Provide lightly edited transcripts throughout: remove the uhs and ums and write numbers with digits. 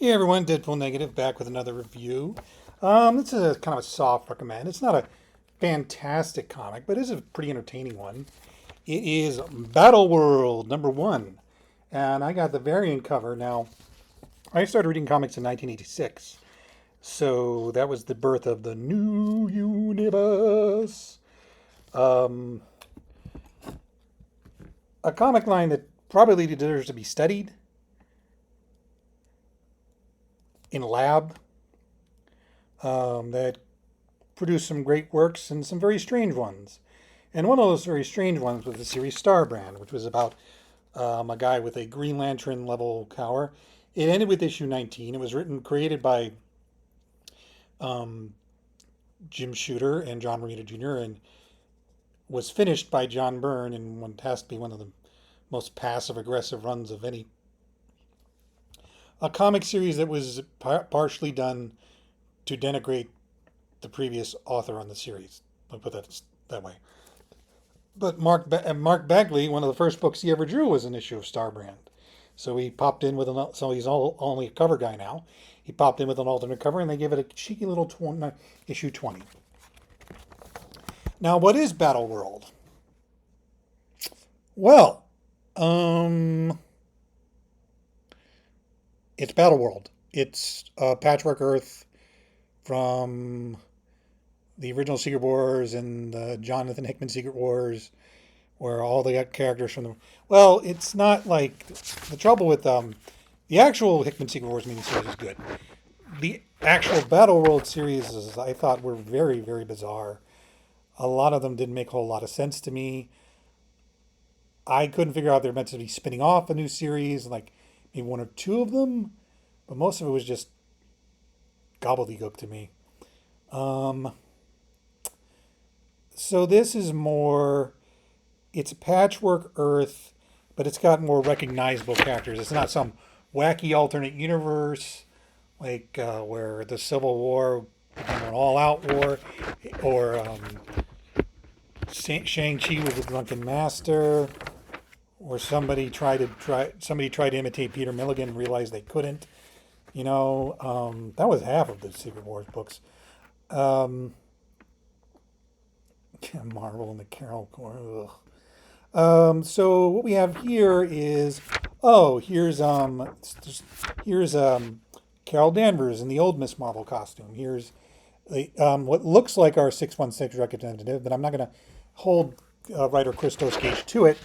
Hey everyone, Deadpool Negative back with another review. This is a kind of a soft recommend. It's not a fantastic comic, but it is a pretty entertaining one. It is Battleworld #1, and I got the variant cover. Now, I started reading comics in 1986, so that was the birth of the new universe. Um, a comic line that probably deserves to be studied in a lab. That produced some great works and some very strange ones. And one of those very strange ones was the series Starbrand, which was about a guy with a Green Lantern level power. It ended with issue 19. It was created by um, Jim Shooter and John Romita Jr. and was finished by John Byrne, and one has to be one of the most passive aggressive runs of any a comic series that was partially done to denigrate the previous author on the series. I'll put that way. But Mark Bagley, one of the first books he ever drew was an issue of Starbrand. So he popped in with so he's only a cover guy now. He popped in with an alternate cover, and they gave it a cheeky little issue 20. Now, what is Battleworld? Well, it's Battleworld. It's Patchwork Earth from the original Secret Wars and the Jonathan Hickman Secret Wars, where all the characters from the it's not like the trouble with the actual Hickman Secret Wars miniseries is good. The actual Battleworld series, I thought, were very, very bizarre. A lot of them didn't make a whole lot of sense to me. I couldn't figure out they're meant to be spinning off a new series, like maybe one or two of them, but most of it was just gobbledygook to me. Um, so this is more, it's Patchwork Earth, but it's got more recognizable characters. It's not some wacky alternate universe like where the Civil War became an all-out war, or Shang-Chi was the Drunken Master, or somebody tried to imitate Peter Milligan and realized they couldn't. That was half of the Secret Wars books. Um, Marvel and the Carol Corps. So what we have here is here's Carol Danvers in the old Miss Marvel costume. Here's the what looks like our 616 representative, but I'm not going to hold writer Christos Gage to it.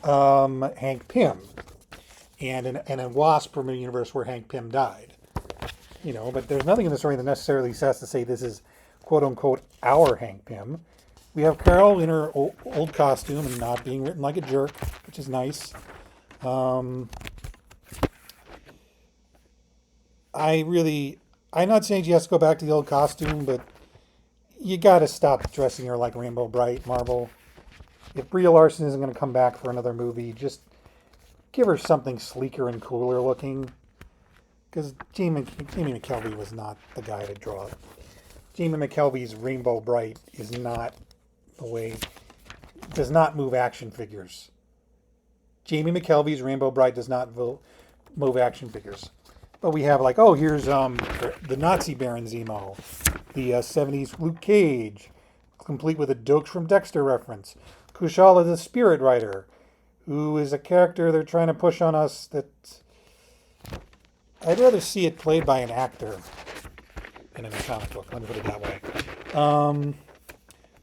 Hank Pym, and a Wasp from a universe where Hank Pym died. But there's nothing in the story that necessarily has to say this is quote unquote our Hank Pym. We have Carol in her old costume and not being written like a jerk, which is nice. I'm not saying she has to go back to the old costume, but you got to stop dressing her like Rainbow Bright, Marvel. If Brie Larson isn't going to come back for another movie, just give her something sleeker and cooler looking. Because Jamie McKelvey was not the guy to draw it. Jamie McKelvey's Rainbow Bright is not the way, does not move action figures. Jamie McKelvey's Rainbow Bright does not move action figures. But we have here's the Nazi Baron Zemo, the 70s Luke Cage, complete with a Dokes from Dexter reference. Kushala the Spirit Rider, who is a character they're trying to push on us that I'd rather see it played by an actor than in a comic book. Let me put it that way.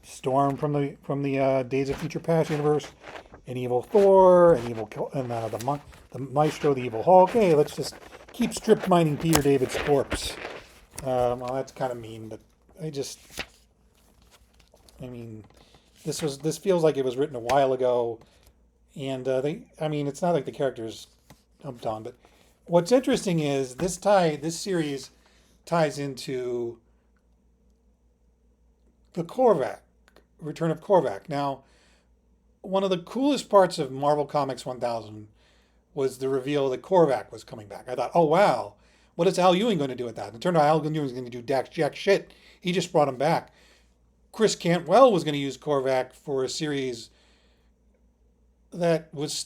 Storm from the Days of Future Past universe, an evil Thor, the Maestro, the evil Hulk. Hey, let's just keep strip mining Peter David's corpse. Well, that's kind of mean, but this feels like it was written a while ago, and it's not like the characters jumped on. But what's interesting is this series ties into the Korvac, Return of Korvac. Now, one of the coolest parts of Marvel Comics 1000 was the reveal that Korvac was coming back. I thought, oh wow, what is Al Ewing going to do with that? And it turned out Al Ewing was going to do jack shit. He just brought him back. Chris Cantwell was going to use Korvac for a series that was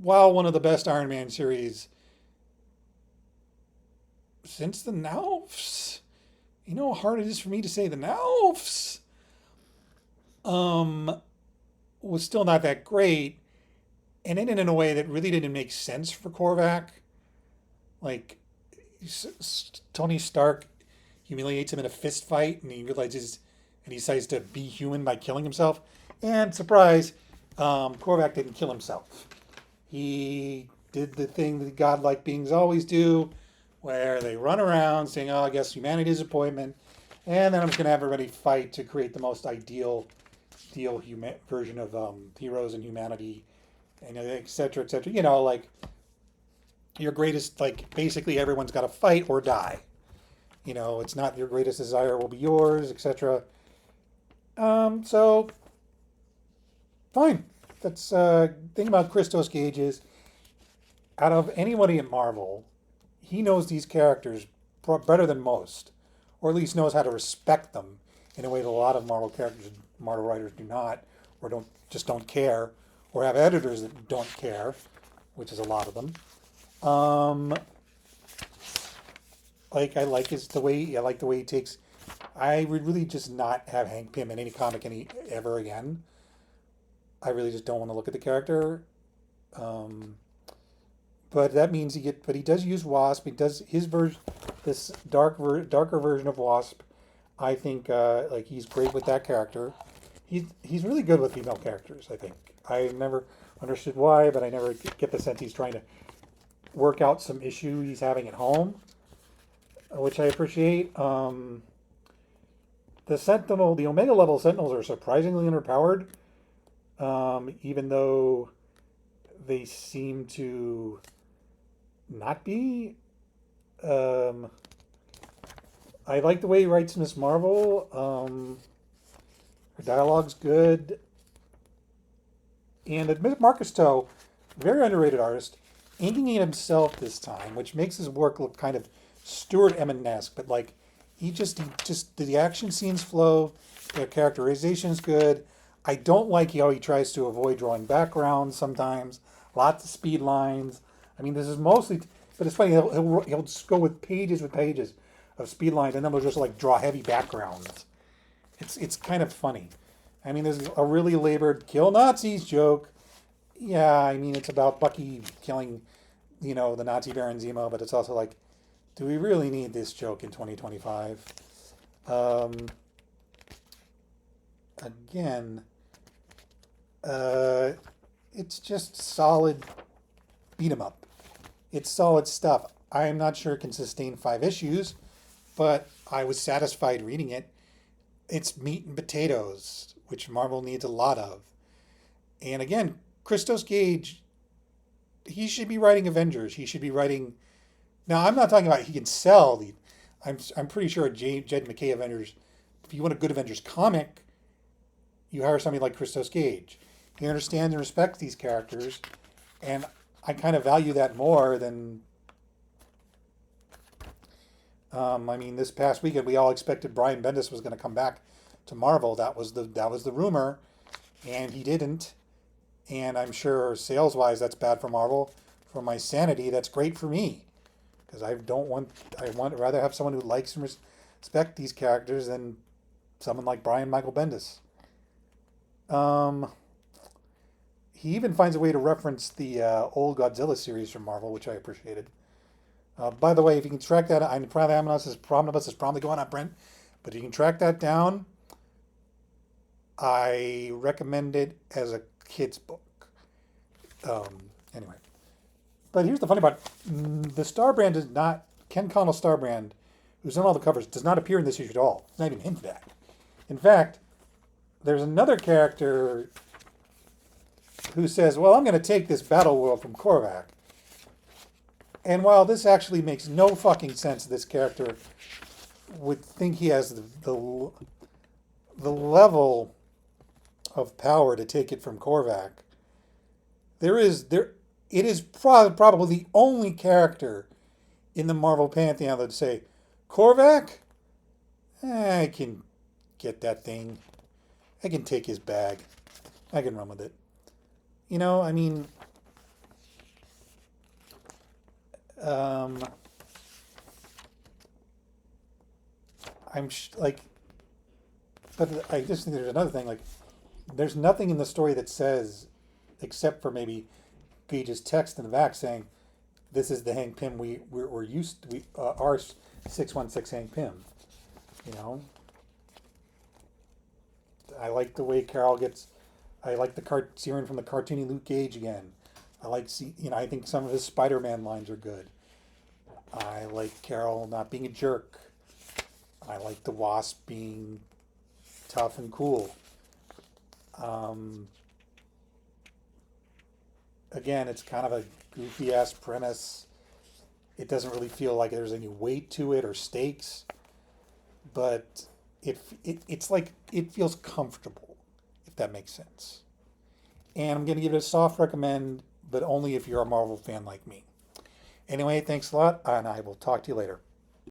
while one of the best Iron Man series, since the Naufs, you know how hard it is for me to say the Naufs, was still not that great, and ended in a way that really didn't make sense for Korvac. Like, Tony Stark humiliates him in a fist fight, and he realizes, and he decides to be human by killing himself. And surprise, Korvac didn't kill himself. He did the thing that godlike beings always do, where they run around saying, "Oh, I guess humanity is a disappointment," and then I'm just going to have everybody fight to create the most ideal version of heroes and humanity, and et cetera, et cetera. You know, like your greatest, like basically everyone's got to fight or die. You know, it's not your greatest desire will be yours, etc. So fine. That's thing about Christos Gage is, out of anybody at Marvel, he knows these characters better than most, or at least knows how to respect them in a way that a lot of Marvel writers do not, or don't care, or have editors that don't care, which is a lot of them. I like the way he takes. I would really just not have Hank Pym in any comic ever again. I really just don't want to look at the character. But that means but he does use Wasp. He does his version, this darker version of Wasp. I think like he's great with that character. He's really good with female characters. I think I never understood why, but I never get the sense he's trying to work out some issue he's having at home, which I appreciate. The Omega level Sentinels are surprisingly underpowered, even though they seem to not be. I like the way he writes Miss Marvel. Her dialogue's good. And Marcus Toe, very underrated artist, inking it himself this time, which makes his work look kind of Stuart Emmet-esque, but like he just the action scenes flow, the characterization's good. I don't like how he tries to avoid drawing backgrounds sometimes. Lots of speed lines. I mean, this is mostly, but it's funny. He'll just go with pages of speed lines, and then he'll just like draw heavy backgrounds. It's kind of funny. I mean, there's a really labored kill Nazis joke. Yeah, I mean, it's about Bucky killing, the Nazi Baron Zemo, but it's also like, do we really need this joke in 2025? Again, it's just solid beat 'em up. It's solid stuff. I'm not sure it can sustain 5 issues, but I was satisfied reading it. It's meat and potatoes, which Marvel needs a lot of. And again, Christos Gage, he should be writing Avengers. He should be writing. Now, I'm not talking about he can sell the. I'm pretty sure Jed McKay Avengers. If you want a good Avengers comic, you hire somebody like Christos Gage. He understands and respects these characters, and I kind of value that more than. I mean, this past weekend we all expected Brian Bendis was going to come back to Marvel. That was the rumor, and he didn't. And I'm sure sales-wise that's bad for Marvel. For my sanity, that's great for me, because I want rather have someone who likes and respect these characters than someone like Brian Michael Bendis. He even finds a way to reference the old Godzilla series from Marvel, which I appreciated. By the way, if you can track that, I'm probably is probably going on, Brent, but if you can track that down, I recommend it as a kid's book. Anyway, but here's the funny part: the Starbrand is not Ken Connell Starbrand, who's on all the covers, does not appear in this issue at all. It's not even hinted at. In fact, there's another character who says, "Well, I'm going to take this Battleworld from Korvac." And while this actually makes no fucking sense, this character would think he has the level of power to take it from Korvac. It is probably the only character in the Marvel Pantheon that would say, Korvac, I can get that thing. I can take his bag. I can run with it. I mean, like, but I just think there's another thing. Like, there's nothing in the story that says, except for maybe Gage's text in the back saying, "This is the Hank Pym we're used to. Our 616 Hank Pym." You know, I like the way Carol gets. I like the seeing from the cartoony Luke Cage again. I think some of his Spider-Man lines are good. I like Carol not being a jerk. I like the Wasp being tough and cool. Um, Again, it's kind of a goofy ass premise. It doesn't really feel like there's any weight to it or stakes, but it's like it feels comfortable, if that makes sense. And I'm gonna give it a soft recommend, but only if you're a Marvel fan like me. Anyway, thanks a lot, and I will talk to you later.